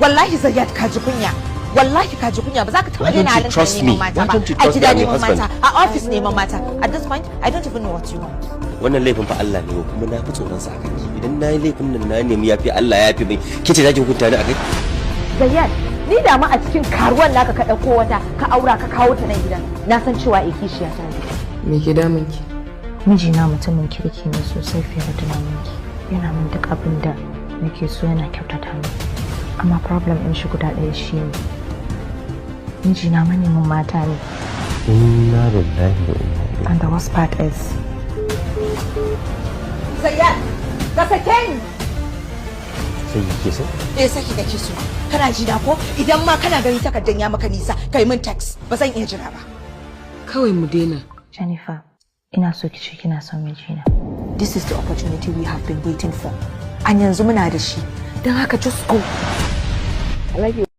wallahi Zayyad ka ji kunya. Wallahi ka ji kunya ba za ka taɓa daina halin neman mata ba. A gida neman mata, a office neman mata. At this point, I don't even know what you want. Wannan laifin fa Allah ne kuma na fi tsoron sa akan ki. Idan na yi laifin nan na nemi yafi Allah ya fi mai. Kice za ki hukunta ni akai? Zayyad, ni da ma a cikin karuwan naka ka ɗauko wata ka aura ka kawo ta nan gidan. Na san cewa kishiya ta ne. Me ke damun ki? Mijina mutumin kirki ne sosai fiye da tunaninki. Yana min duk abin da nake so, yana kyautata min. Amma problem ɗin shi guda ɗaya shi ne. Mijina manemin mata ne. Inna lillahi wa inna ilaihi. And the worst part is Zayyad, ka sake ni. Sai kike so? Saki kake so. Kana ji da ko? Idan ma kana ganin takardar ya maka nisa, kai min text. Ba zan iya jira ba. Kawai mu daina. Jennifer, ina so ki ce kina son mijina. This is the opportunity we have been waiting for. An yanzu muna da shi. Don haka just go.